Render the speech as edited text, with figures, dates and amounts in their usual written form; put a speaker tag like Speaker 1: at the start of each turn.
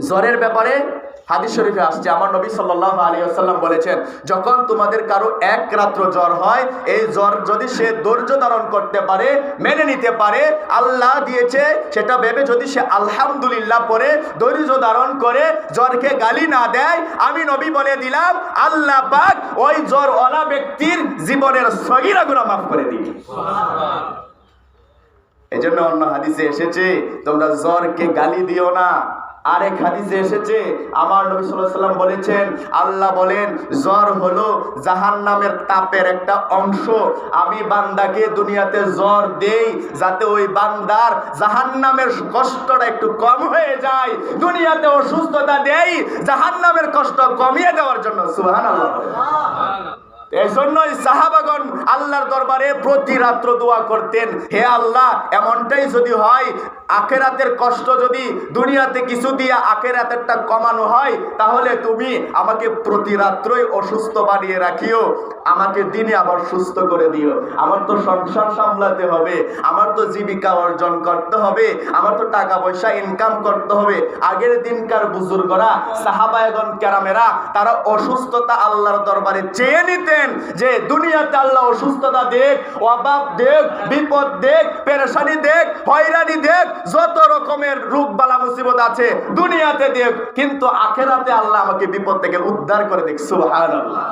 Speaker 1: জ্বরের ব্যাপারে হাদিস শরীফে আসছে, আমার নবী সাল্লাল্লাহু আলাইহি ওয়াসাল্লাম বলেছেন, যখন তোমাদের কারো এক রাত্র জ্বর হয়, এই জ্বর যদি সে ধৈর্য ধারণ করতে পারে, মেনে নিতে পারে, আল্লাহ দিয়েছে সেটা ভেবে যদি সে আলহামদুলিল্লাহ পড়ে ধৈর্য ধারণ করে, জ্বরকে গালি না দেয়, আমি নবী বলে দিলাম আল্লাহ পাক ওই জ্বরওয়ালা ব্যক্তির জীবনের সগীরা গুনাহ মাফ করে দিবে। এই জন্য অন্য হাদিসে এসেছে তোমরা জ্বরকে গালি দিও না। আরেক হাদিসে এসেছে আমার নবী সাল্লাল্লাহু আলাইহি ওয়াসাল্লাম বলেছেন, আল্লাহ বলেন জ্বর হলো জাহান্নামের তাপের একটা অংশ। আমি বান্দাকে দুনিয়াতে জ্বর দেই যাতে ওই বান্দার জাহান্নামের কষ্টটা একটু কম হয়ে যায়। দুনিয়াতে অসুস্থতা দেই জাহান্নামের কষ্ট কমিয়ে দেওয়ার জন্য। সুবহানাল্লাহ। এই জন্যই সাহাবাগণ আল্লাহর দরবারে প্রতি রাত্র দোয়া করতেন, হে আল্লাহ, এমনটাই যদি হয় আখেরাতের কষ্ট যদি দুনিয়াতে কিছু দিয়ে আখেরাতেরটা কমানো হয়, তাহলে তুমি আমাকে প্রতি রাত্রই অসুস্থ বানিয়ে রাখিও, আমাকে দিনে আবার সুস্থ করে দিও। আমার তো সংসার সামলাতে হবে, আমার তো জীবিকা অর্জন করতে হবে, আমার তো টাকা পয়সা ইনকাম করতে হবে। আগের দিনকার বুজুর্গরা সাহাবায়গণ কেরামেরা তারা অসুস্থতা আল্লাহর দরবারে চেয়ে নিতেন যে দুনিয়াতে আল্লাহ অসুস্থতা দেখ, অভাব দেখ, বিপদ দেখ, পেরেশানি দেখ, হয়রানি দেখ, যত রকমের রোগ বালা মুসিবত আছে দুনিয়াতে দেখ, কিন্তু আখেরাতে আল্লাহ আমাকে বিপদ থেকে উদ্ধার করে দেখ। সুবহানাল্লাহ।